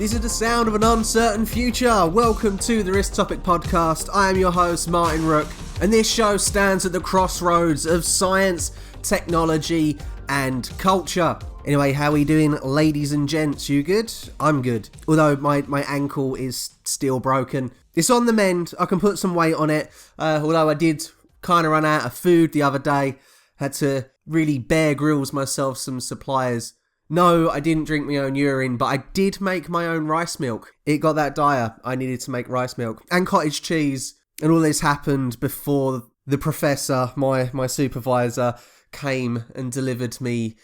This is the sound of an uncertain future. Welcome to the Risktopic Podcast. I am your host, Martin Rooke, and this show stands at the crossroads of science, technology, and culture. Anyway, how are we doing, ladies and gents? You good? I'm good. Although my ankle is still broken. It's on the mend. I can put some weight on it. Although I did kind of run out of food the other day. Had to really Bear Grylls myself some supplies. No, I didn't drink my own urine, but I did make my own rice milk. It got that dire. I needed to make rice milk and cottage cheese. And all this happened before the professor, my supervisor, came and delivered me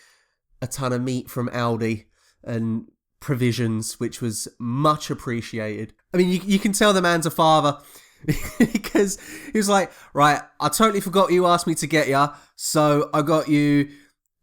a ton of meat from Aldi and provisions, which was much appreciated. I mean, you can tell the man's a father because he was like, right, I totally forgot you asked me to get ya, so I got you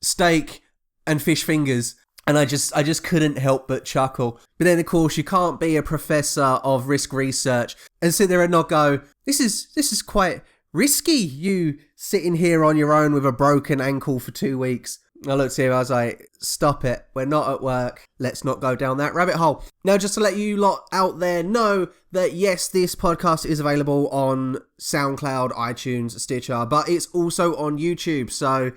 steak and fish fingers. And I just couldn't help but chuckle. But then, of course, you can't be a professor of risk research and sit there and not go, this is quite risky, you sitting here on your own with a broken ankle for 2 weeks. I looked at him, I was like, stop it, we're not at work, let's not go down that rabbit hole. Now, just to let you lot out there know that yes, this podcast is available on SoundCloud, iTunes, Stitcher, but it's also on YouTube. So,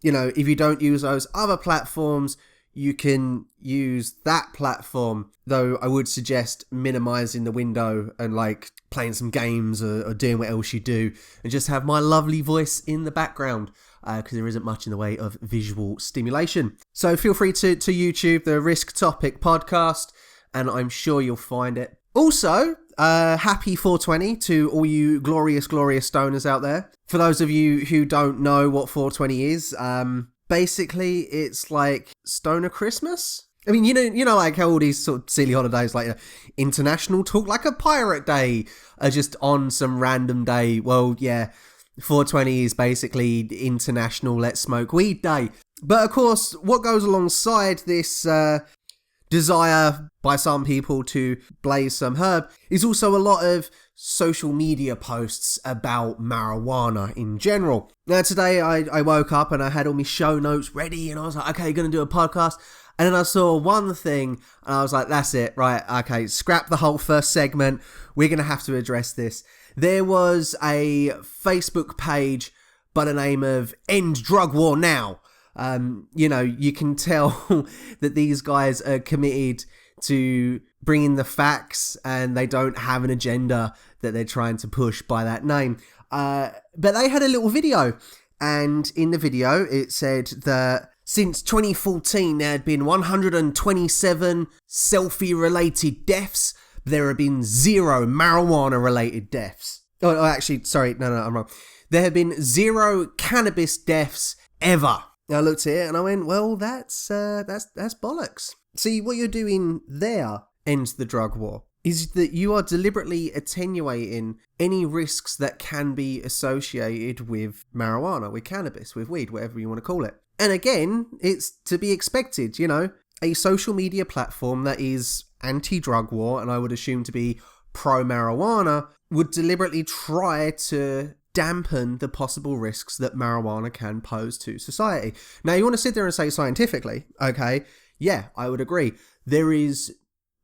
you know, if you don't use those other platforms, you can use that platform, though I would suggest minimizing the window and like playing some games or doing what else you do and just have my lovely voice in the background because there isn't much in the way of visual stimulation. So feel free to YouTube the Risktopic Podcast and I'm sure you'll find it. Also, happy 420 to all you glorious stoners out there. For those of you who don't know what 420 is, basically, it's like Stoner Christmas. I mean, you know, like how all these sort of silly holidays, like International Talk Like a Pirate Day, are just on some random day. Well, yeah, 420 is basically International Let's Smoke Weed Day. But of course, what goes alongside this desire by some people to blaze some herb is also a lot of social media posts about marijuana in general. Now today I woke up and I had all my show notes ready and I was like, okay, gonna do a podcast. And then I saw one thing and I was like, that's it, right, okay, scrap the whole first segment, we're gonna have to address this. There was a Facebook page by the name of End Drug War Now. You know, you can tell that these guys are committed to bringing the facts and they don't have an agenda that they're trying to push by that name. But they had a little video, and in the video it said that since 2014 there had been 127 selfie-related deaths. There have been 0 marijuana-related deaths. Oh, actually, sorry, no, I'm wrong. There have been 0 cannabis deaths ever. I looked at it and I went, well, that's bollocks. See, what you're doing there, Ends the Drug War, is that you are deliberately attenuating any risks that can be associated with marijuana, with cannabis, with weed, whatever you want to call it. And again, it's to be expected, you know, a social media platform that is anti-drug war, and I would assume to be pro-marijuana, would deliberately try to dampen the possible risks that marijuana can pose to society. Now, you want to sit there and say scientifically, okay, yeah, I would agree. There is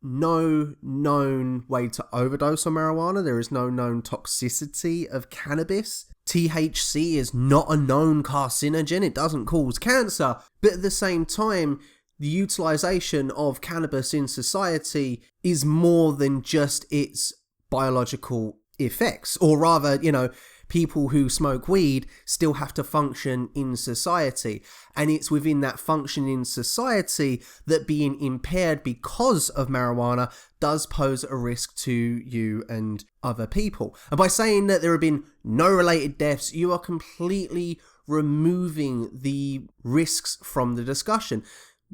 no known way to overdose on marijuana. There is no known toxicity of cannabis. THC is not a known carcinogen. It doesn't cause cancer. But at the same time, the utilization of cannabis in society is more than just its biological effects. Or rather, you know, people who smoke weed still have to function in society. And it's within that function in society that being impaired because of marijuana does pose a risk to you and other people. And by saying that there have been no related deaths, you are completely removing the risks from the discussion.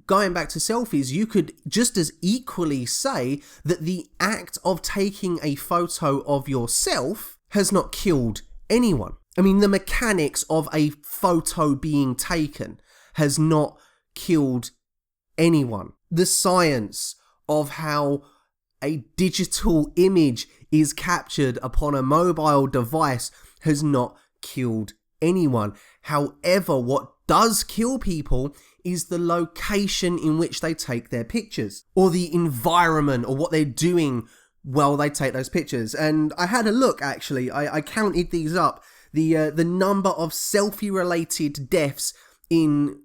Going back to selfies, you could just as equally say that the act of taking a photo of yourself has not killed anyone. I mean, the mechanics of a photo being taken has not killed anyone. The science of how a digital image is captured upon a mobile device has not killed anyone. However, what does kill people is the location in which they take their pictures, or the environment, or what they're doing while they take those pictures. And I had a look, actually. I counted these up. The number of selfie-related deaths in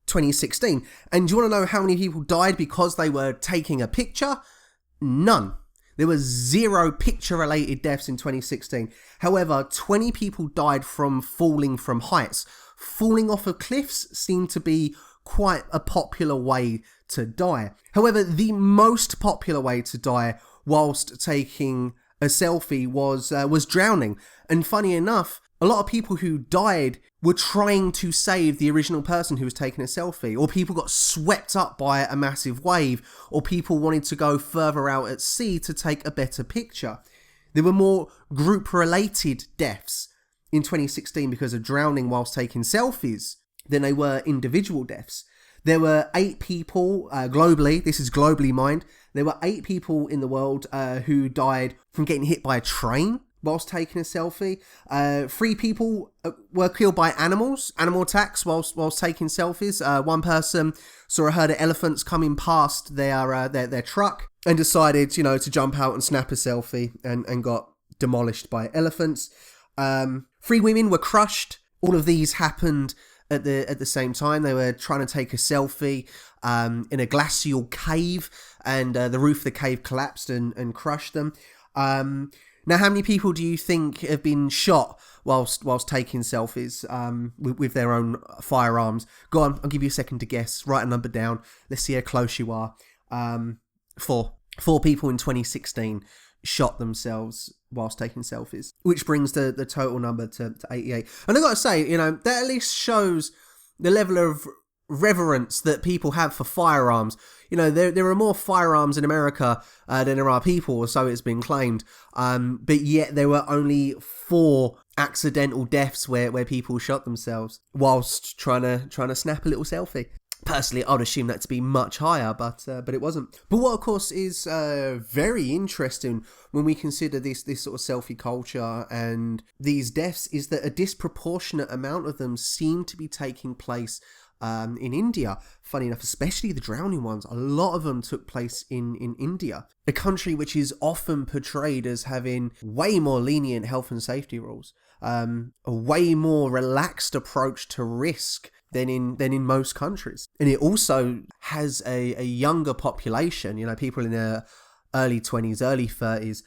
2016. And do you want to know how many people died because they were taking a picture? None. There were 0 picture-related deaths in 2016. However, 20 people died from falling from heights. Falling off of cliffs seemed to be quite a popular way to die. However, the most popular way to die whilst taking a selfie was drowning. And funny enough, a lot of people who died were trying to save the original person who was taking a selfie, or people got swept up by a massive wave, or people wanted to go further out at sea to take a better picture. There were more group-related deaths in 2016 because of drowning whilst taking selfies than they were individual deaths. There were 8 people globally, this is globally mined, there were 8 people in the world who died from getting hit by a train whilst taking a selfie. 3 people were killed by animal attacks whilst taking selfies. One person saw a herd of elephants coming past their truck and decided, to jump out and snap a selfie and got demolished by elephants. 3 women were crushed. All of these happened at the same time. They were trying to take a selfie in a glacial cave, and the roof of the cave collapsed and crushed them. Now, how many people do you think have been shot whilst taking selfies with their own firearms? Go on, I'll give you a second to guess. Write a number down. Let's see how close you are. 4. 4 people in 2016 shot themselves whilst taking selfies, which brings the total number to 88. And I've got to say, that at least shows the level of reverence that people have for firearms. There are more firearms in America than there are people, or so it's been claimed. But yet there were only 4 accidental deaths where people shot themselves whilst trying to snap a little selfie. Personally, I'd assume that to be much higher, but it wasn't. But what, of course, is very interesting when we consider this sort of selfie culture and these deaths is that a disproportionate amount of them seem to be taking place in India. Funny enough, especially the drowning ones, a lot of them took place in India, a country which is often portrayed as having way more lenient health and safety rules, a way more relaxed approach to risk than in most countries. And it also has a younger population, people in their early 20s, early 30s,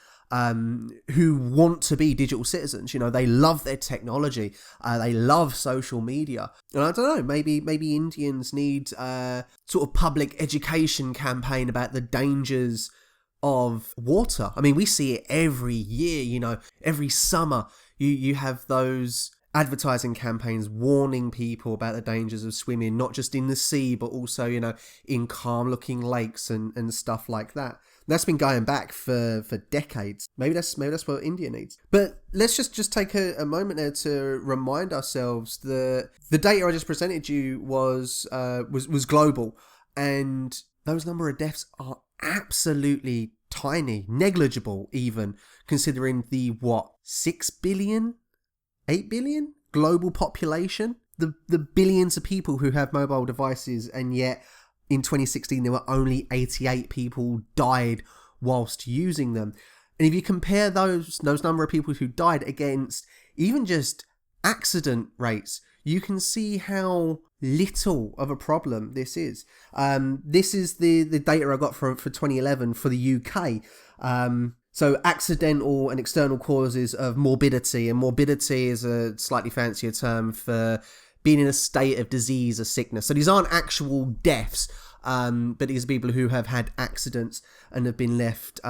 who want to be digital citizens. They love their technology, they love social media. And I don't know, maybe Indians need sort of public education campaign about the dangers of water. I mean, we see it every year, every summer you have those advertising campaigns warning people about the dangers of swimming, not just in the sea, but also, in calm looking lakes and stuff like that. That's been going back for decades. Maybe that's what India needs. But let's just take a moment there to remind ourselves that the data I just presented you was global, and those number of deaths are absolutely tiny, negligible even, considering the 6 billion, 8 billion global population, the billions of people who have mobile devices, and yet in 2016 there were only 88 people died whilst using them. And if you compare those number of people who died against even just accident rates, you can see how little of a problem this is. This is the data I got for 2011 for the UK. So accidental and external causes of morbidity, and morbidity is a slightly fancier term for being in a state of disease or sickness. So these aren't actual deaths, but these are people who have had accidents and have been left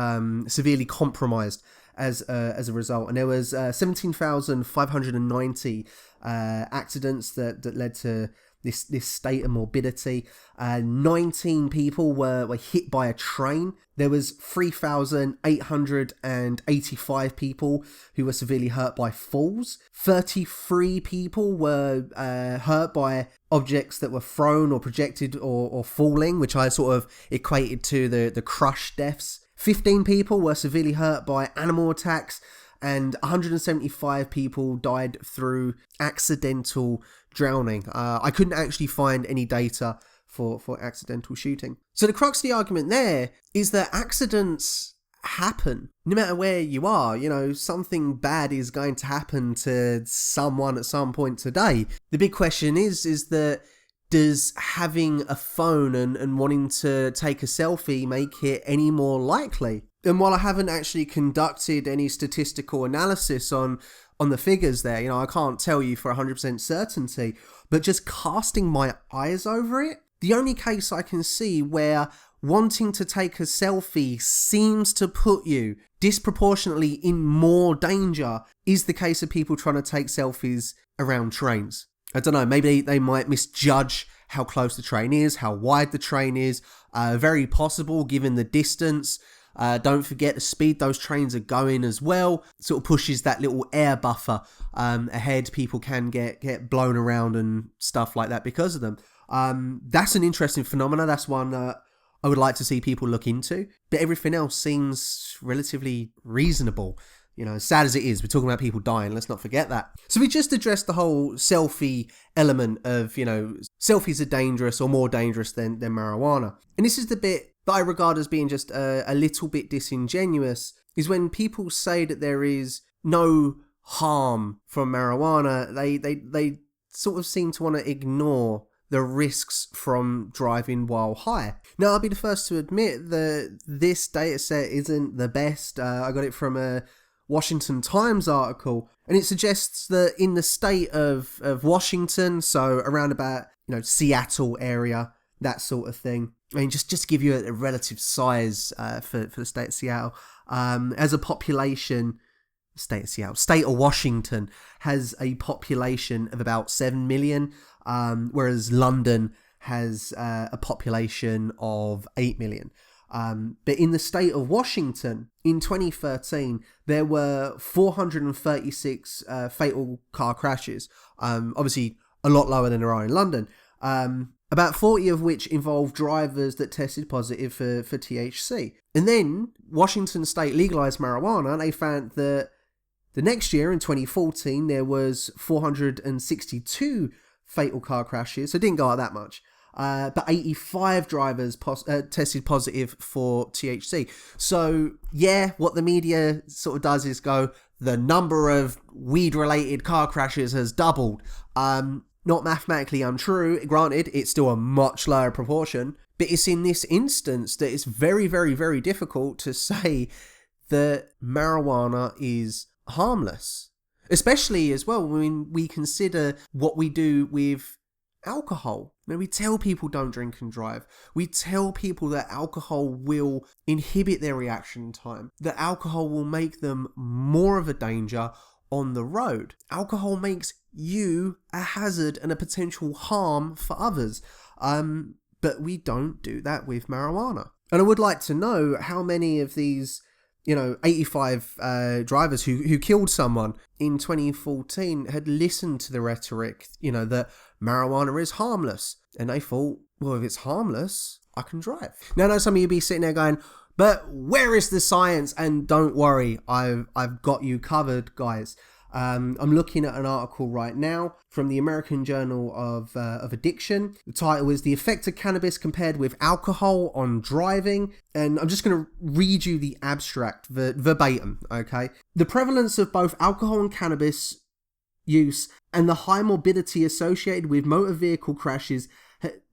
severely compromised as a result. And there was 17,590 accidents that led to this state of morbidity. 19 people were hit by a train. There was 3,885 people who were severely hurt by falls. 33 people were hurt by objects that were thrown or projected or falling, which I sort of equated to the crush deaths. 15 people were severely hurt by animal attacks. and 175 people died through accidental drowning. I couldn't actually find any data for accidental shooting. So the crux of the argument there is that accidents happen no matter where you are. You know, something bad is going to happen to someone at some point today. The big question is that does having a phone and wanting to take a selfie make it any more likely? And while I haven't actually conducted any statistical analysis on the figures there, you know, I can't tell you for 100% certainty, but just casting my eyes over it, the only case I can see where wanting to take a selfie seems to put you disproportionately in more danger is the case of people trying to take selfies around trains. I don't know, maybe they might misjudge how close the train is, how wide the train is. Very possible given the distance. Don't forget the speed those trains are going as well. Sort of pushes that little air buffer ahead. People can get blown around and stuff like that because of them. That's an interesting phenomenon. That's one I would like to see people look into. But everything else seems relatively reasonable. You know, as sad as it is, we're talking about people dying. Let's not forget that. So we just addressed the whole selfie element of, you know, selfies are dangerous or more dangerous than marijuana. And this is the bit that I regard as being just a little bit disingenuous, is when people say that there is no harm from marijuana, they sort of seem to want to ignore the risks from driving while high. Now, I'll be the first to admit that this data set isn't the best. I got it from a Washington Times article, and it suggests that in the state of Washington, so around about, you know, Seattle area, that sort of thing. I mean, just to give you a relative size for the state of Seattle, as a population, state of Washington has a population of about 7 million, whereas London has a population of 8 million. But in the state of Washington, in 2013, there were 436 fatal car crashes, obviously a lot lower than there are in London, about 40 of which involved drivers that tested positive for THC. And then Washington state legalized marijuana, and they found that the next year, in 2014, there was 462 fatal car crashes, so it didn't go up that much. But 85 drivers tested positive for THC. So, yeah, what the media sort of does is go, the number of weed-related car crashes has doubled. Not mathematically untrue. Granted, it's still a much lower proportion. But it's in this instance that it's very, very, very difficult to say that marijuana is harmless. Especially as well when we consider what we do with alcohol. Now, we tell people don't drink and drive. We tell people that alcohol will inhibit their reaction time, that alcohol will make them more of a danger on the road. Alcohol makes you a hazard and a potential harm for others. But we don't do that with marijuana. And I would like to know how many of these, 85 drivers who killed someone in 2014 had listened to the rhetoric, that marijuana is harmless. And they thought, well, if it's harmless, I can drive. Now, I know some of you be sitting there going, but where is the science? And don't worry, I've got you covered, guys. I'm looking at an article right now from the American Journal of Addiction. The title is The Effect of Cannabis Compared with Alcohol on Driving. And I'm just going to read you the abstract verbatim, okay? The prevalence of both alcohol and cannabis use and the high morbidity associated with motor vehicle crashes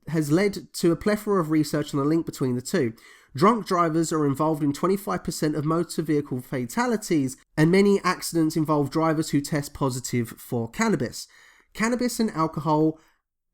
has led to a plethora of research on the link between the two. Drunk drivers are involved in 25% of motor vehicle fatalities, and many accidents involve drivers who test positive for cannabis. Cannabis and alcohol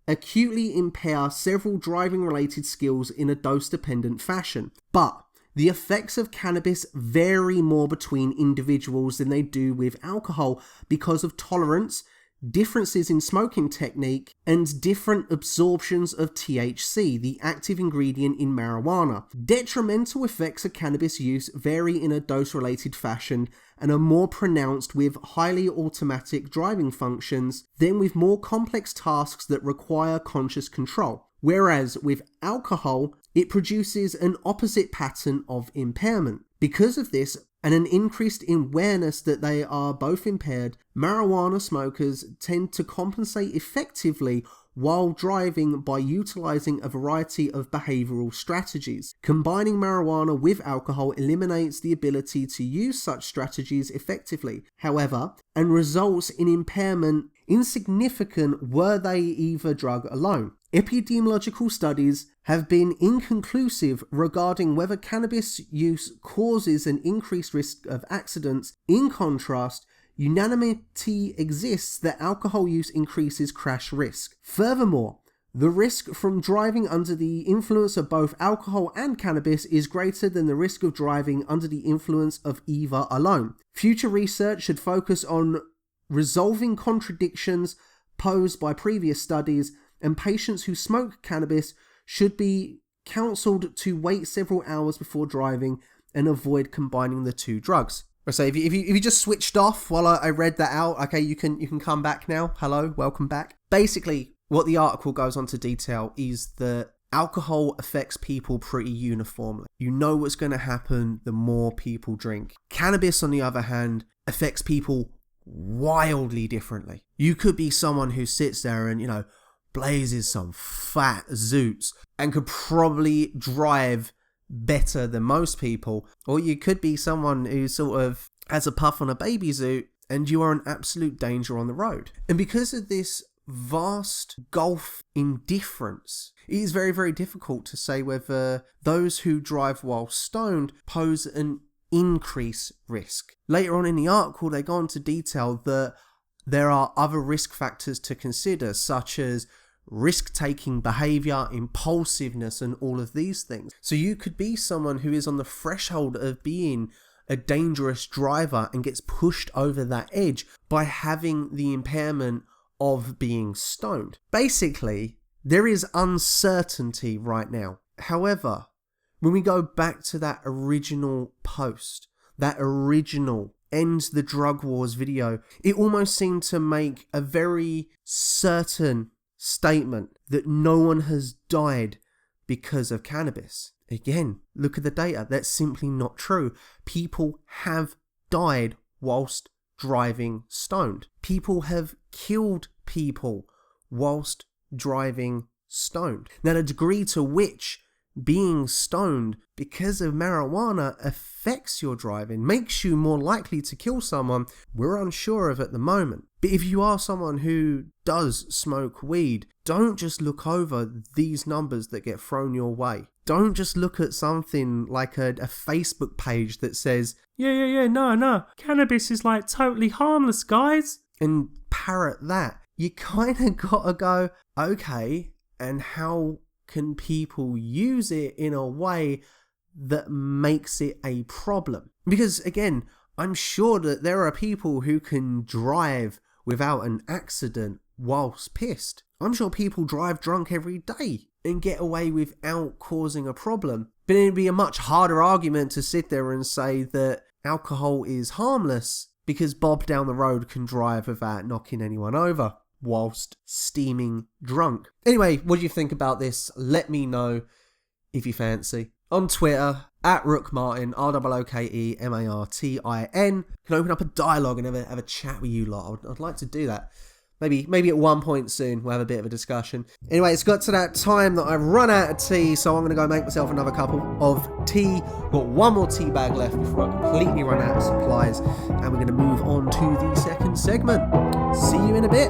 acutely impair several driving-related skills in a dose-dependent fashion, but the effects of cannabis vary more between individuals than they do with alcohol because of tolerance, differences in smoking technique, and different absorptions of THC, the active ingredient in marijuana. Detrimental effects of cannabis use vary in a dose-related fashion and are more pronounced with highly automatic driving functions than with more complex tasks that require conscious control. Whereas with alcohol, it produces an opposite pattern of impairment. Because of this, and an increased awareness that they are both impaired, marijuana smokers tend to compensate effectively while driving by utilizing a variety of behavioral strategies. Combining marijuana with alcohol eliminates the ability to use such strategies effectively, however, and results in impairment insignificant were they either drug alone. Epidemiological studies have been inconclusive regarding whether cannabis use causes an increased risk of accidents. In contrast, unanimity exists that alcohol use increases crash risk. Furthermore, the risk from driving under the influence of both alcohol and cannabis is greater than the risk of driving under the influence of either alone. Future research should focus on resolving contradictions posed by previous studies, and patients who smoke cannabis should be counseled to wait several hours before driving and avoid combining the two drugs. So if you just switched off while I read that out, okay, you can come back now. Hello, welcome back. Basically, what the article goes on to detail is that alcohol affects people pretty uniformly. You know what's going to happen the more people drink. Cannabis, on the other hand, affects people wildly differently. You could be someone who sits there and, blazes some fat zoots and could probably drive better than most people, or you could be someone who sort of has a puff on a baby zoot and you are an absolute danger on the road. And because of this vast gulf in difference, it is very, very difficult to say whether those who drive while stoned pose an increased risk. Later on in the article, they go on to detail that there are other risk factors to consider, such as risk-taking behavior, impulsiveness, and all of these things. So you could be someone who is on the threshold of being a dangerous driver and gets pushed over that edge by having the impairment of being stoned. Basically, there is uncertainty right now. However, when we go back to that original post, that original End the Drug Wars video, it almost seemed to make a very certain statement that no one has died because of cannabis. Again, look at the data. That's simply not true. People have died whilst driving stoned. People have killed people whilst driving stoned. Now, the degree to which being stoned because of marijuana affects your driving, makes you more likely to kill someone, we're unsure of at the moment. But if you are someone who does smoke weed, don't just look over these numbers that get thrown your way. Don't just look at something like a Facebook page that says, no, cannabis is like totally harmless, guys, and parrot that. You kind of gotta go, okay, and how can people use it in a way that makes it a problem? Because again, I'm sure that there are people who can drive without an accident whilst pissed. I'm sure people drive drunk every day and get away without causing a problem. But it'd be a much harder argument to sit there and say that alcohol is harmless because Bob down the road can drive without knocking anyone over whilst steaming drunk. Anyway, what do you think about this? Let me know if you fancy. On Twitter, at RookeMartin, ROOKEMARTIN. Can open up a dialogue and have a chat with you lot. I'd like to do that. Maybe at one point soon we'll have a bit of a discussion. Anyway, it's got to that time that I've run out of tea, so I'm going to go make myself another cup of tea. Got one more tea bag left before I completely run out of supplies, and we're going to move on to the second segment. See you in a bit.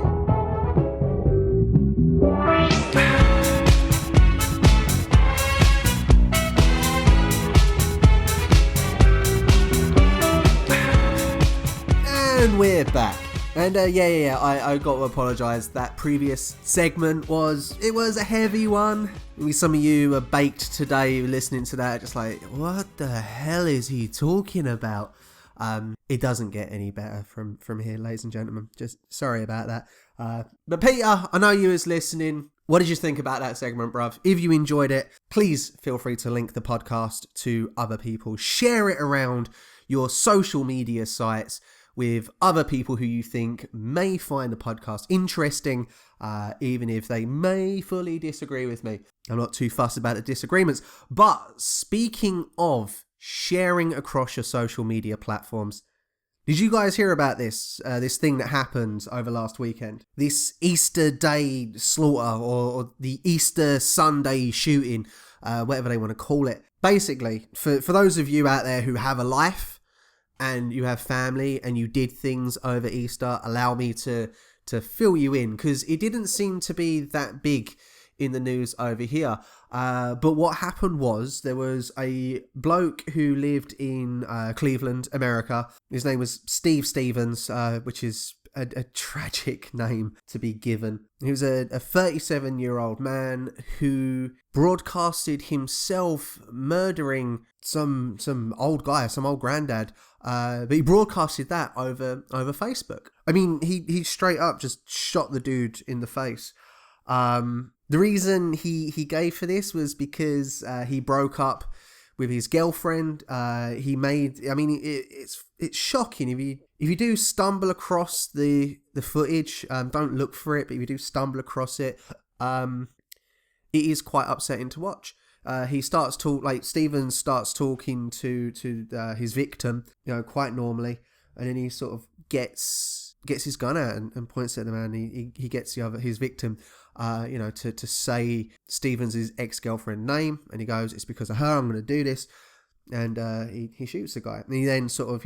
And we're back. And I got to apologise. That previous segment was a heavy one. Maybe some of you are baked today listening to that, just like, what the hell is he talking about? It doesn't get any better from here, ladies and gentlemen. Just sorry about that. But Peter, I know you was listening. What did you think about that segment, bruv? If you enjoyed it, please feel free to link the podcast to other people. Share it around your social media sites with other people who you think may find the podcast interesting, even if they may fully disagree with me. I'm not too fussed about the disagreements. But speaking of sharing across your social media platforms. Did you guys hear about this thing that happened over last weekend? This Easter Day slaughter or the Easter Sunday shooting, whatever they want to call it. Basically, for those of you out there who have a life and you have family and you did things over Easter, allow me to fill you in, because it didn't seem to be that big in the news over here. But what happened was there was a bloke who lived in Cleveland, America. His name was Steve Stevens, which is a tragic name to be given. He was a 37-year-old man who broadcasted himself murdering some old guy, some old granddad. But he broadcasted that over Facebook. I mean, he straight up just shot the dude in the face. The reason he gave for this was because he broke up with his girlfriend. It's shocking if you do stumble across the footage. Don't look for it, but if you do stumble across it, it is quite upsetting to watch. Stevens starts talking to his victim, quite normally, and then he sort of gets his gun out and points at the man. He gets his victim, to say Stevens' ex-girlfriend name, and he goes, "It's because of her I'm going to do this," and he shoots the guy. And he then sort of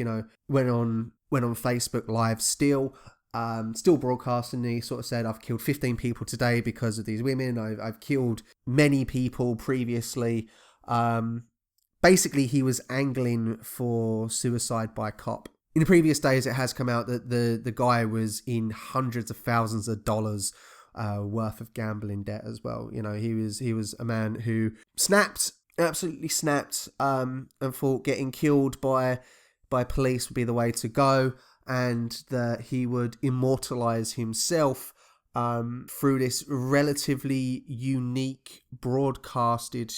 went on Facebook Live still broadcasting. And he sort of said, "I've killed 15 people today because of these women. I've killed many people previously." Basically, he was angling for suicide by cop. In the previous days, it has come out that the guy was in hundreds of thousands of dollars worth of gambling debt as well. He was a man who absolutely snapped, and thought getting killed by police would be the way to go, and that he would immortalize himself through this relatively unique broadcasted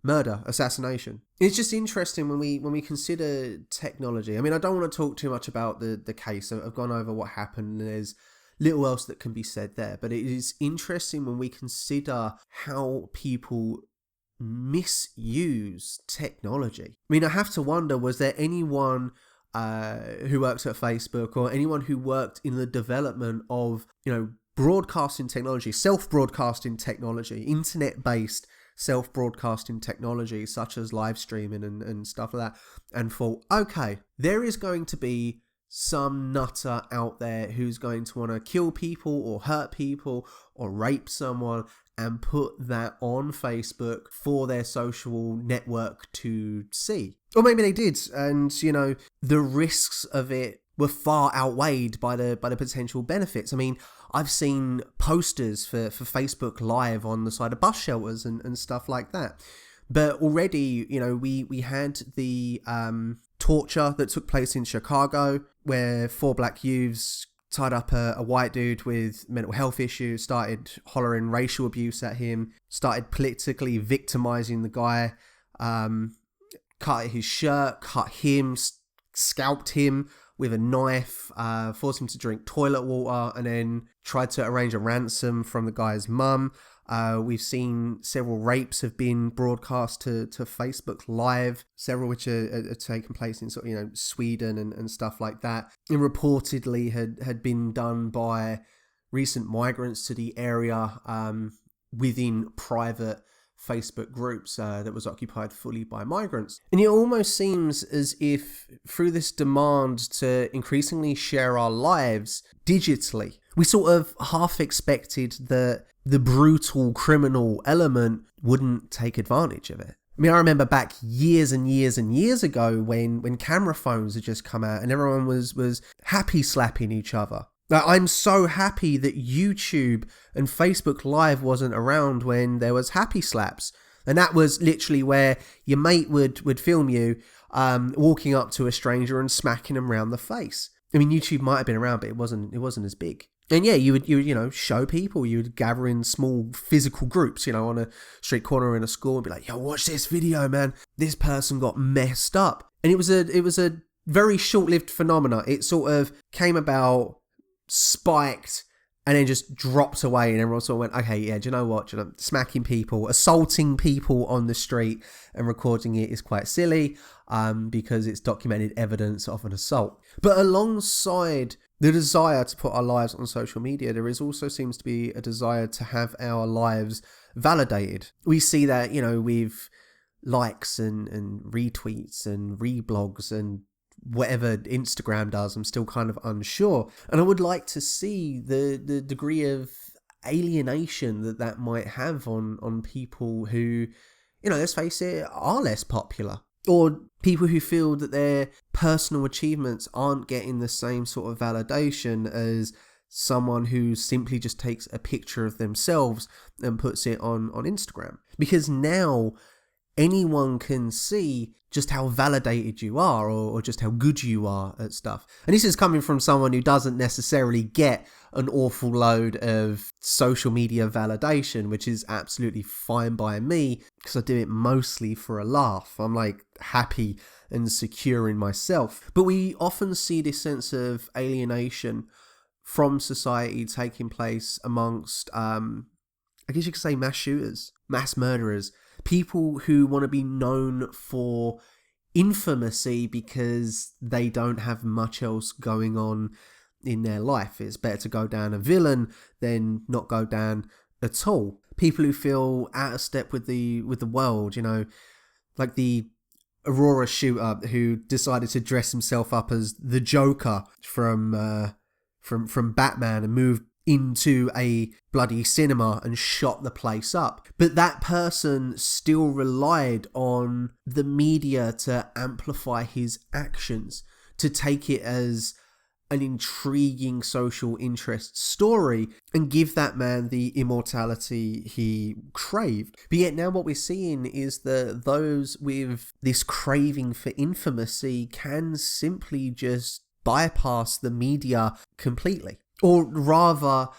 assassination. It's just interesting when we consider technology. I mean, I don't want to talk too much about the case. I've gone over what happened, and there's little else that can be said there. But it is interesting when we consider how people misuse technology. I mean, I have to wonder, was there anyone who works at Facebook or anyone who worked in the development of, broadcasting technology, self-broadcasting technology, internet-based self-broadcasting technology such as live streaming and stuff like that, and thought, okay, there is going to be some nutter out there who's going to want to kill people or hurt people or rape someone and put that on Facebook for their social network to see. Or maybe they did, and the risks of it were far outweighed by the potential benefits. I mean, I've seen posters for Facebook Live on the side of bus shelters and stuff like that. But already, we had the torture that took place in Chicago, where 4 black youths tied up a white dude with mental health issues, started hollering racial abuse at him, started politically victimizing the guy, cut his shirt, cut him, scalped him with a knife, forced him to drink toilet water, and then tried to arrange a ransom from the guy's mum. We've seen several rapes have been broadcast to Facebook Live, several which are taking place in Sweden and stuff like that, and reportedly had been done by recent migrants to the area within private Facebook groups that was occupied fully by migrants. And it almost seems as if through this demand to increasingly share our lives digitally, we sort of half expected that the brutal criminal element wouldn't take advantage of it. I mean, I remember back years and years and years ago when camera phones had just come out and everyone was happy slapping each other. Now, I'm so happy that YouTube and Facebook Live wasn't around when there was happy slaps. And that was literally where your mate would film you walking up to a stranger and smacking them around the face. I mean, YouTube might have been around, but it wasn't as big. And yeah, you would show people, you would gather in small physical groups, on a street corner in a school and be like, yo, watch this video, man. This person got messed up. And it was a very short-lived phenomena. It sort of came about, spiked, and then just dropped away, and everyone sort of went, okay, yeah, do you know what? Smacking people, assaulting people on the street and recording it is quite silly because it's documented evidence of an assault. But alongside the desire to put our lives on social media, there also seems to be a desire to have our lives validated. We see that, with likes and retweets and reblogs and whatever Instagram does. I'm still kind of unsure. And I would like to see the degree of alienation that might have on people who, let's face it, are less popular. Or people who feel that their personal achievements aren't getting the same sort of validation as someone who simply just takes a picture of themselves and puts it on Instagram. Because now anyone can see just how validated you are or just how good you are at stuff. And this is coming from someone who doesn't necessarily get an awful load of social media validation, which is absolutely fine by me because I do it mostly for a laugh. I'm like happy and secure in myself. But we often see this sense of alienation from society taking place amongst, I guess you could say mass shooters, mass murderers, people who want to be known for infamousy because they don't have much else going on in their life. It's better to go down a villain than not go down at all. People who feel out of step with the world, like the Aurora shooter who decided to dress himself up as the Joker from Batman and moved into a bloody cinema and shot the place up. But that person still relied on the media to amplify his actions, to take it as an intriguing social interest story and give that man the immortality he craved. But yet now what we're seeing is that those with this craving for infamousy can simply just bypass the media completely. Or rather,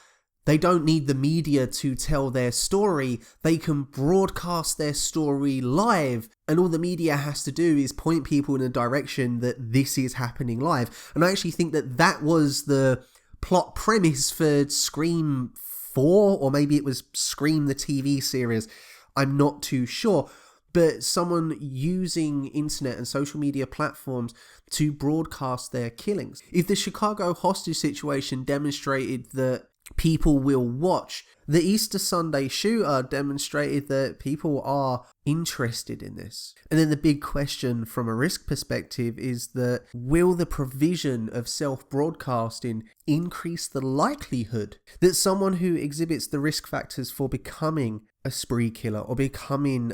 they don't need the media to tell their story. They can broadcast their story live, and all the media has to do is point people in a direction that this is happening live. And I actually think that was the plot premise for Scream 4, or maybe it was Scream the TV series. I'm not too sure. But someone using internet and social media platforms to broadcast their killings. If the Chicago hostage situation demonstrated that people will watch, the Easter Sunday shooter demonstrated that people are interested in this. And then the big question from a risk perspective is that will the provision of self-broadcasting increase the likelihood that someone who exhibits the risk factors for becoming a spree killer or becoming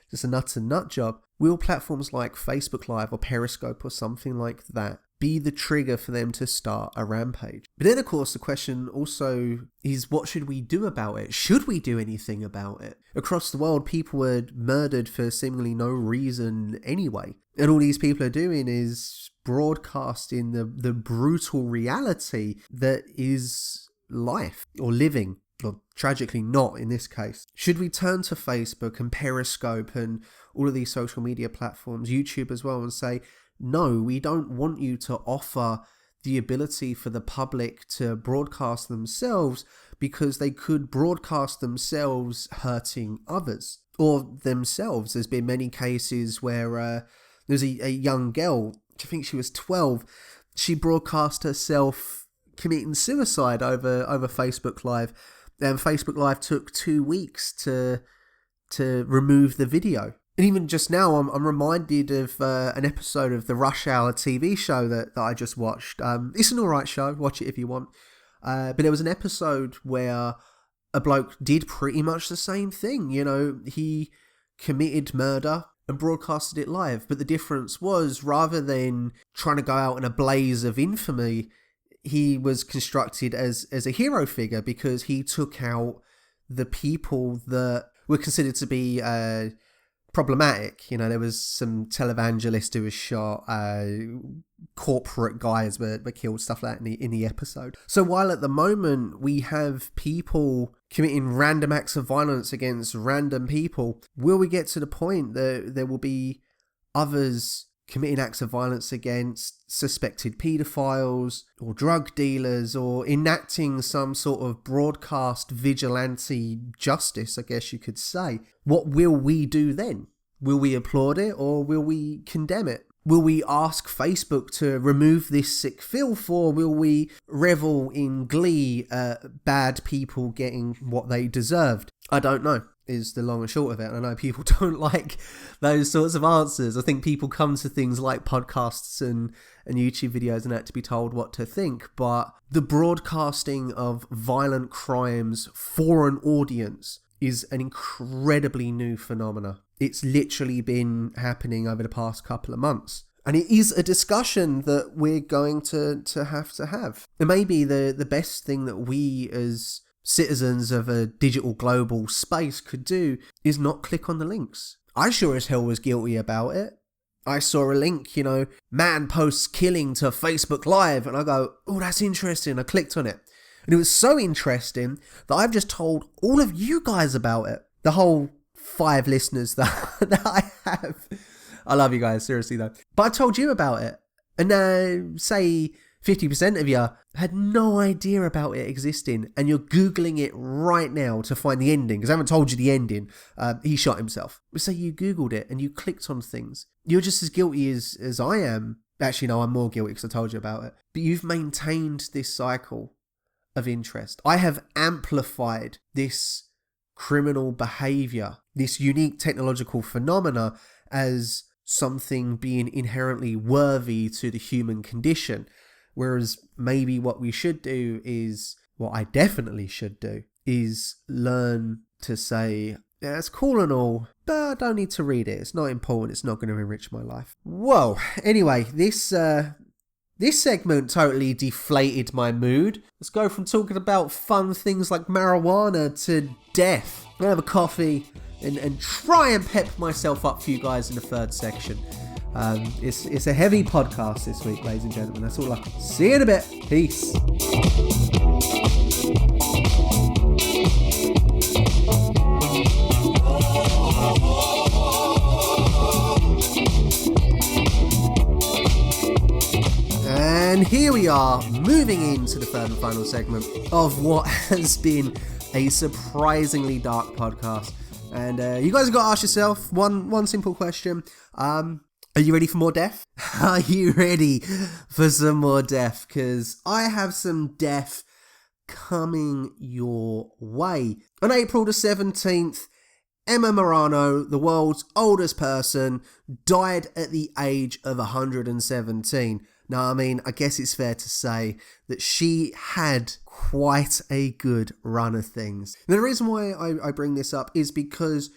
just a nuts and nut job, will platforms like Facebook Live or Periscope or something like that be the trigger for them to start a rampage? But then, of course, the question also is, what should we do about it? Should we do anything about it? Across the world, people were murdered for seemingly no reason anyway. And all these people are doing is broadcasting the brutal reality that is life or living. Or tragically not in this case. Should we turn to Facebook and Periscope and all of these social media platforms, YouTube as well, and say, no, we don't want you to offer the ability for the public to broadcast themselves because they could broadcast themselves hurting others or themselves. There's been many cases where there's a young girl, I think she was 12, she broadcast herself committing suicide over Facebook Live. And Facebook Live took 2 weeks to remove the video. And even just now, I'm reminded of an episode of the Rush Hour TV show that I just watched. It's an alright show, watch it if you want. But there was an episode where a bloke did pretty much the same thing. He committed murder and broadcasted it live. But the difference was, rather than trying to go out in a blaze of infamy, he was constructed as a hero figure because he took out the people that were considered to be problematic. There was some televangelist who was shot, corporate guys were killed, stuff like that in the episode. So while at the moment we have people committing random acts of violence against random people, will we get to the point that there will be others committing acts of violence against suspected paedophiles or drug dealers, or enacting some sort of broadcast vigilante justice, I guess you could say, what will we do then? Will we applaud it or will we condemn it? Will we ask Facebook to remove this sick filth, or will we revel in glee at bad people getting what they deserved? I don't know, is the long and short of it. I know people don't like those sorts of answers. I think people come to things like podcasts and YouTube videos and that to be told what to think, but the broadcasting of violent crimes for an audience is an incredibly new phenomena. It's literally been happening over the past couple of months. And it is a discussion that we're going to have. It may be the best thing that we as citizens of a digital global space could do is not click on the links. I sure as hell was guilty about it. I saw a link, man posts killing to Facebook Live, and I go, oh, that's interesting. I clicked on it. And it was so interesting that I've just told all of you guys about it. The whole 5 listeners that I have. I love you guys, seriously though. But I told you about it. And say 50% of you had no idea about it existing. And you're Googling it right now to find the ending. Because I haven't told you the ending. He shot himself. But say you Googled it and you clicked on things. You're just as guilty as I am. Actually, no, I'm more guilty because I told you about it. But you've maintained this cycle of interest. I have amplified this criminal behavior, this unique technological phenomena, as something being inherently worthy to the human condition. Whereas maybe what we should do is, what I definitely should do, is learn to say, yeah, it's cool and all, but I don't need to read it. It's not important. It's not going to enrich my life. Whoa. Anyway, this segment totally deflated my mood. Let's go from talking about fun things like marijuana to death. I'm going to have a coffee and try and pep myself up for you guys in the third section. It's a heavy podcast this week, ladies and gentlemen. That's all I can. See you in a bit. Peace. And here we are, moving into the third and final segment of what has been a surprisingly dark podcast. And you guys have got to ask yourself one simple question. Are you ready for more death? Are you ready for some more death? Because I have some death coming your way. On April the 17th, Emma Morano, the world's oldest person, died at the age of 117. Now, I mean, I guess it's fair to say that she had quite a good run of things. Now, the reason why I bring this up is because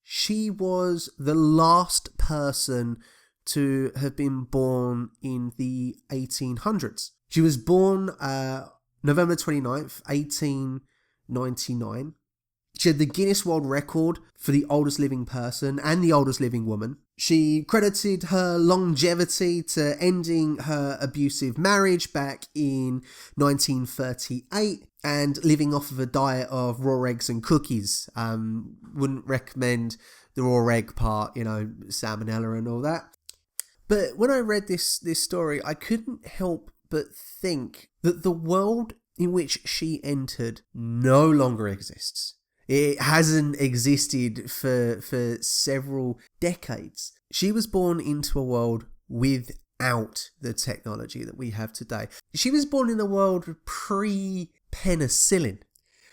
she was the last person to have been born in the 1800s. She was born November 29th, 1899. She had the Guinness World Record for the oldest living person and the oldest living woman. She credited her longevity to ending her abusive marriage back in 1938 and living off of a diet of raw eggs and cookies. Wouldn't recommend the raw egg part, salmonella and all that. But when I read this story, I couldn't help but think that the world in which she entered no longer exists. It hasn't existed for several decades. She was born into a world without the technology that we have today. She was born in a world pre-penicillin.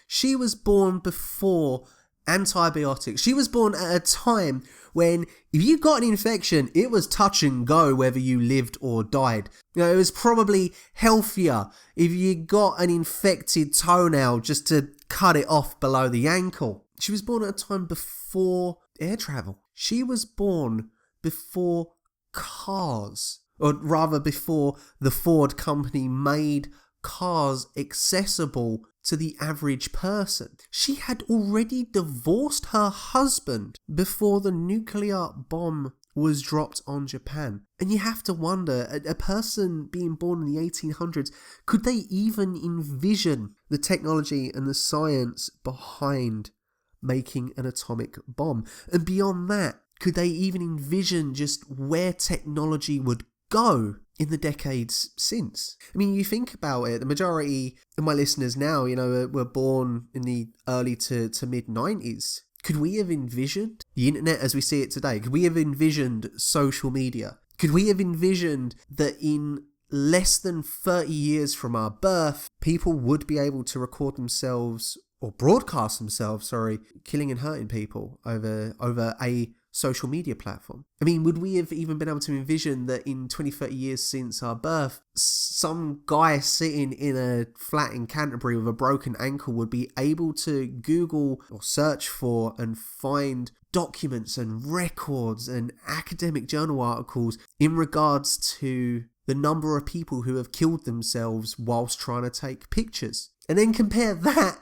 She was born before antibiotics. She was born at a time when if you got an infection, it was touch and go whether you lived or died. It was probably healthier if you got an infected toenail just to cut it off below the ankle. She was born at a time before air travel. She was born before cars, or rather before the Ford company made cars accessible to the average person. She had already divorced her husband before the nuclear bomb was dropped on Japan. And you have to wonder, a person being born in the 1800s, could they even envision the technology and the science behind making an atomic bomb? And beyond that, Could they even envision just where technology would go in the decades since? I mean, you think about it, the majority of my listeners now, were born in the early to mid 90s. Could we have envisioned the internet as we see it today? Could we have envisioned social media? Could we have envisioned that in less than 30 years from our birth, people would be able to record themselves or broadcast themselves, killing and hurting people over a social media platform? I mean, would we have even been able to envision that in 20, 30 years since our birth, some guy sitting in a flat in Canterbury with a broken ankle would be able to Google or search for and find documents and records and academic journal articles in regards to the number of people who have killed themselves whilst trying to take pictures? And then compare that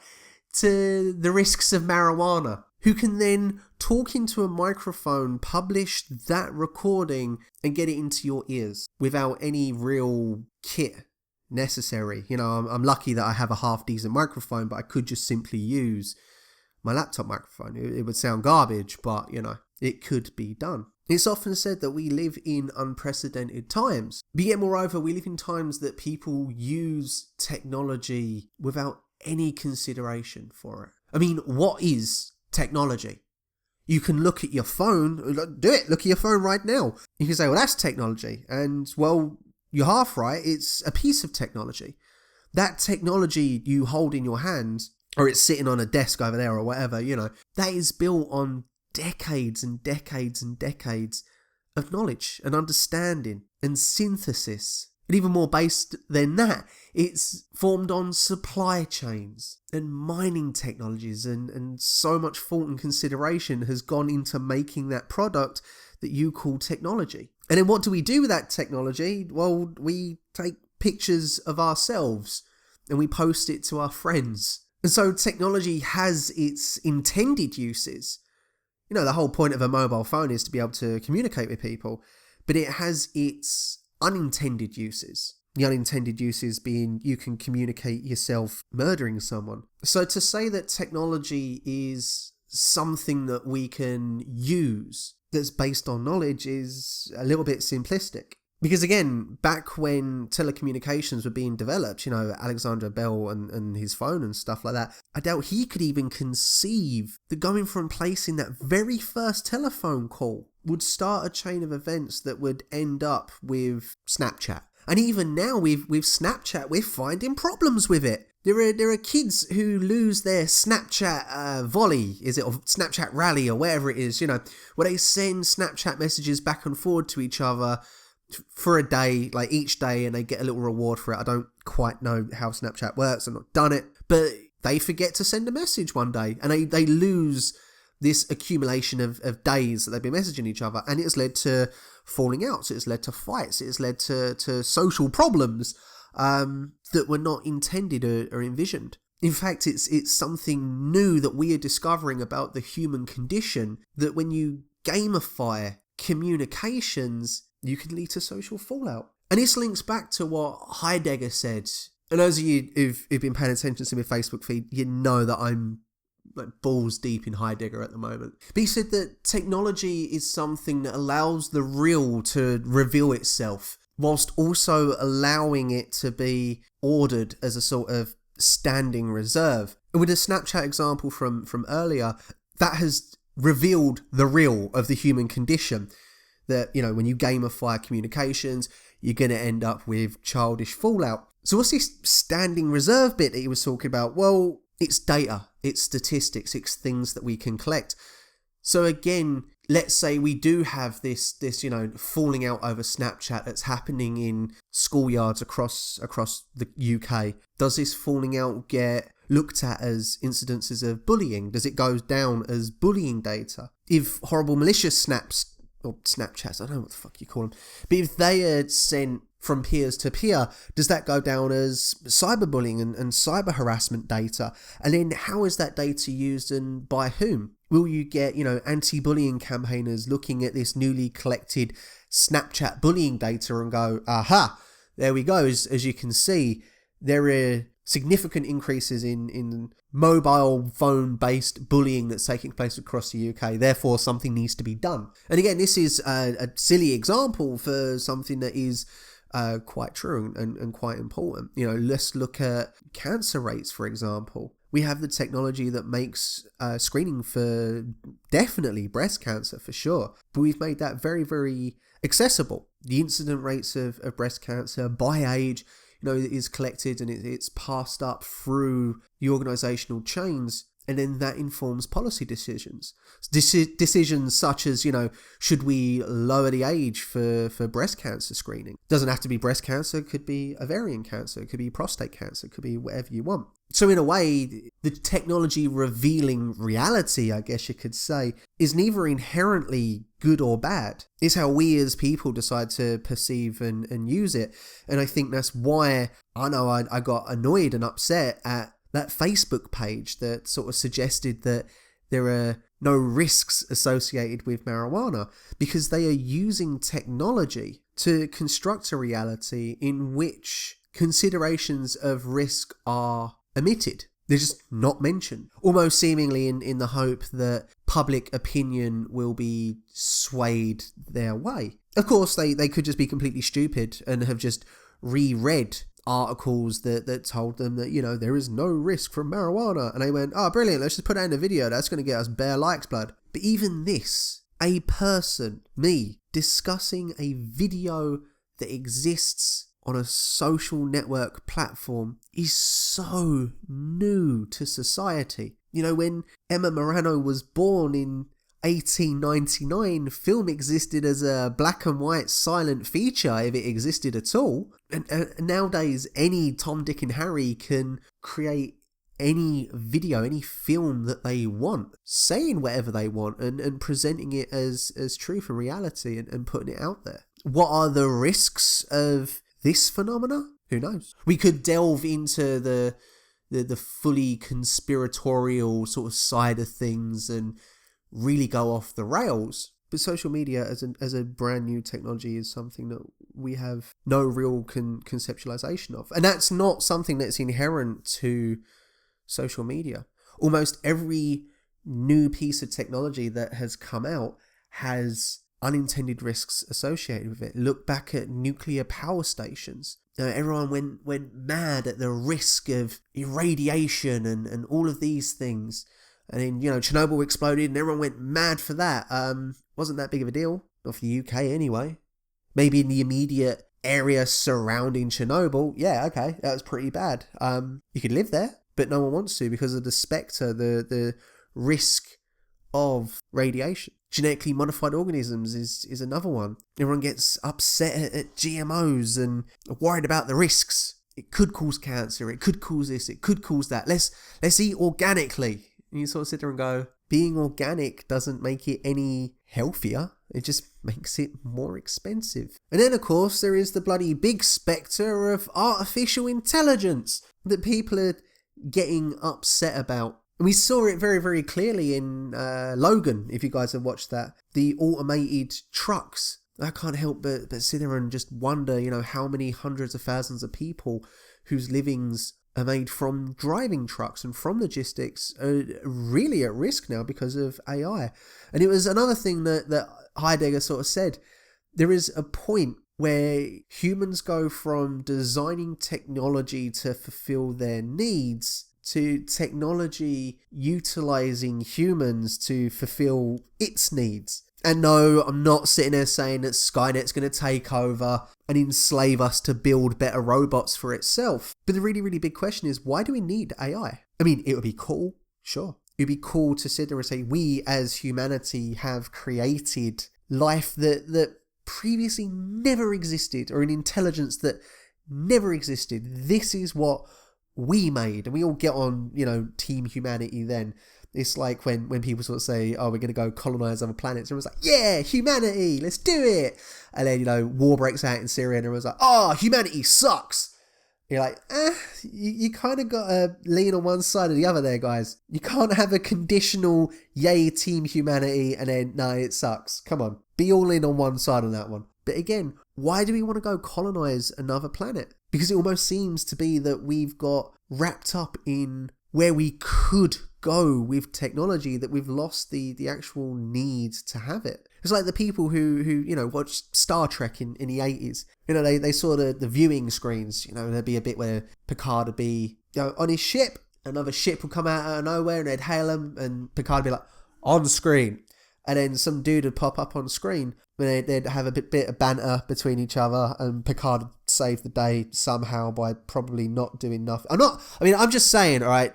to the risks of marijuana, who can then talk into a microphone, publish that recording and get it into your ears without any real kit necessary. I'm lucky that I have a half decent microphone, but I could just simply use my laptop microphone. It would sound garbage, but it could be done. It's often said that we live in unprecedented times, but yet moreover, we live in times that people use technology without any consideration for it. I mean, what is technology? You can look at your phone, look at your phone right now. You can say, well, that's technology. And well, you're half right, it's a piece of technology. That technology you hold in your hands, or it's sitting on a desk over there or whatever, that is built on decades and decades and decades of knowledge and understanding and synthesis. And even more based than that, it's formed on supply chains and mining technologies, and so much thought and consideration has gone into making that product that you call technology. And then what do we do with that technology? Well, we take pictures of ourselves and we post it to our friends. And so technology has its intended uses. The whole point of a mobile phone is to be able to communicate with people, but it has its unintended uses. The unintended uses being you can communicate yourself murdering someone. So to say that technology is something that we can use that's based on knowledge is a little bit simplistic. Because again, back when telecommunications were being developed, Alexander Bell and his phone and stuff like that, I doubt he could even conceive that going from placing that very first telephone call would start a chain of events that would end up with Snapchat. And even now with Snapchat, we're finding problems with it. There are kids who lose their Snapchat volley, or Snapchat rally or whatever it is, where they send Snapchat messages back and forward to each other for a day, like each day, and they get a little reward for it. I don't quite know how Snapchat works. I've not done it, but they forget to send a message one day and they lose this accumulation of days that they've been messaging each other, and it's led to falling out. So it's led to fights. It's led to social problems that were not intended or envisioned. In fact, it's something new that we are discovering about the human condition, that when you gamify communications, you can lead to social fallout. And this links back to what Heidegger said. And those of you who've been paying attention to my Facebook feed, you know that I'm like balls deep in Heidegger at the moment. But he said that technology is something that allows the real to reveal itself, whilst also allowing it to be ordered as a sort of standing reserve. And with the Snapchat example from earlier, that has revealed the real of the human condition. That, when you gamify communications, you're going to end up with childish fallout. So what's this standing reserve bit that he was talking about? Well, it's data, it's statistics, it's things that we can collect. So again, let's say we do have this falling out over Snapchat that's happening in schoolyards across the UK. Does this falling out get looked at as incidences of bullying? Does it go down as bullying data? If horrible malicious Snapchats, I don't know what the fuck you call them, but if they are sent from peers to peer, does that go down as cyberbullying and cyber harassment data? And then how is that data used and by whom? Will you get, anti-bullying campaigners looking at this newly collected Snapchat bullying data and go, aha, there we go. As you can see, there are significant increases in mobile phone-based bullying that's taking place across the UK. Therefore, something needs to be done. And again, this is a silly example for something that is quite true and quite important. Let's look at cancer rates, for example. We have the technology that makes screening for definitely breast cancer, for sure. But we've made that very, very accessible. The incident rates of breast cancer by age, is collected and it's passed up through the organizational chains, and then that informs policy decisions. Decisions such as, should we lower the age for breast cancer screening? Doesn't have to be breast cancer, it could be ovarian cancer, it could be prostate cancer, it could be whatever you want. So in a way, the technology revealing reality, I guess you could say, is neither inherently good or bad. It's how we as people decide to perceive and use it. And I think that's why I got annoyed and upset at that Facebook page that sort of suggested that there are no risks associated with marijuana, because they are using technology to construct a reality in which considerations of risk are omitted. They're just not mentioned, almost seemingly in the hope that public opinion will be swayed their way. Of course, they could just be completely stupid and have just reread articles that told them that, there is no risk from marijuana. And they went, oh, brilliant, let's just put that in a video. That's going to get us bare likes, blood. But even this, a person, me, discussing a video that exists on a social network platform is so new to society. When Emma Morano was born in 1899, film existed as a black and white silent feature, if it existed at all. And nowadays, any Tom, Dick and Harry can create any video, any film that they want, saying whatever they want and presenting it as truth and reality and putting it out there. What are the risks of this phenomena? Who knows? We could delve into the fully conspiratorial sort of side of things and really go off the rails. But social media as a brand new technology is something that we have no real conceptualization of. And that's not something that's inherent to social media. Almost every new piece of technology that has come out has unintended risks associated with it. Look back at nuclear power stations. Everyone went mad at the risk of irradiation and all of these things. And then, Chernobyl exploded and everyone went mad for that. Wasn't that big of a deal. Not for the UK anyway. Maybe in the immediate area surrounding Chernobyl. Yeah, okay, that was pretty bad. You could live there, but no one wants to because of the spectre, the risk of radiation. Genetically modified organisms is another one. Everyone gets upset at GMOs and worried about the risks. It could cause cancer. It could cause this. It could cause that. Let's eat organically. And you sort of sit there and go, being organic doesn't make it any healthier. It just makes it more expensive. And then, of course, there is the bloody big spectre of artificial intelligence that people are getting upset about. And we saw it very, very clearly in Logan, if you guys have watched that. The automated trucks. I can't help but sit there and just wonder, how many hundreds of thousands of people whose livings are made from driving trucks and from logistics are really at risk now because of AI. And it was another thing that Heidegger sort of said. There is a point where humans go from designing technology to fulfill their needs to technology utilizing humans to fulfill its needs. And no, I'm not sitting there saying that Skynet's going to take over and enslave us to build better robots for itself. But the really, really big question is, why do we need AI? I mean, it would be cool, sure. It would be cool to sit there and say, we as humanity have created life that previously never existed, or an intelligence that never existed. This is what we made. And we all get on, Team Humanity then. It's like when people sort of say, oh, we're going to go colonize other planets. Everyone's like, yeah, humanity, let's do it. And then, war breaks out in Syria and everyone's like, oh, humanity sucks. You're like, you kind of got to lean on one side or the other there, guys. You can't have a conditional, yay, Team Humanity, and then, no, it sucks. Come on, be all in on one side on that one. But again, why do we want to go colonize another planet? Because it almost seems to be that we've got wrapped up in where we could go with technology, that we've lost the actual need to have it. It's like the people who watched Star Trek in the 80s. They saw the viewing screens. There'd be a bit where Picard would be on his ship, another ship would come out of nowhere and they'd hail him, and Picard would be like, on screen. And then some dude would pop up on screen, and they'd have a bit of banter between each other, and Picard would save the day somehow by probably not doing nothing. I'm just saying, all right,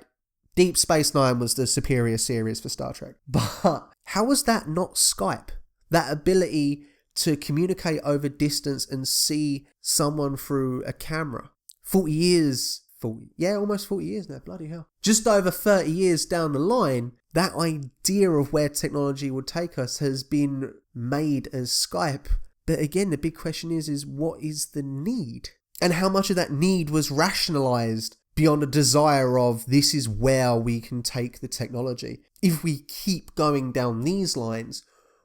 Deep Space Nine was the superior series for Star Trek. But how was that not Skype? That ability to communicate over distance and see someone through a camera. 40 years, almost 40 years now, bloody hell. Just over 30 years down the line, that idea of where technology would take us has been made as Skype. But again, the big question is what is the need? And how much of that need was rationalized beyond a desire of this is where we can take the technology? If we keep going down these lines,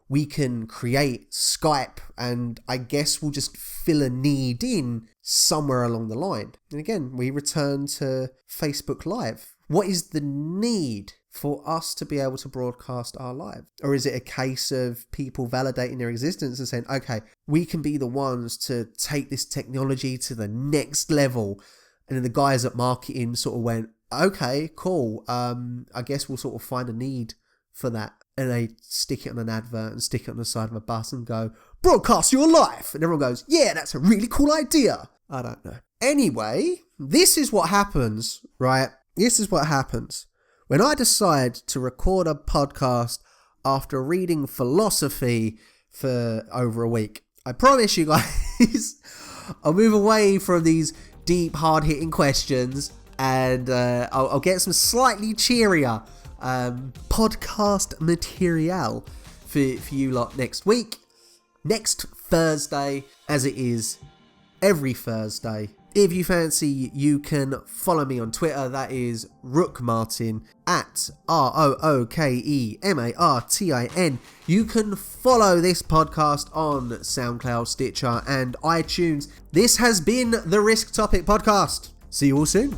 we can create Skype, and I guess we'll just fill a need in somewhere along the line. And again, we return to Facebook Live. What is the need for us to be able to broadcast our live? Or is it a case of people validating their existence and saying, okay, we can be the ones to take this technology to the next level? And then the guys at marketing sort of went, okay, cool. I guess we'll sort of find a need for that. And they stick it on an advert and stick it on the side of a bus and go, broadcast your life. And everyone goes, yeah, that's a really cool idea. I don't know. Anyway, this is what happens, right? This is what happens when I decide to record a podcast after reading philosophy for over a week. I promise you guys, I'll move away from these deep, hard-hitting questions, and I'll get some slightly cheerier podcast material for you lot next week. Next Thursday, as it is every Thursday. If you fancy, you can follow me on Twitter. That is Rooke Martin, at ROOKEMARTIN. You can follow this podcast on SoundCloud, Stitcher, and iTunes. This has been the Risktopic Podcast. See you all soon.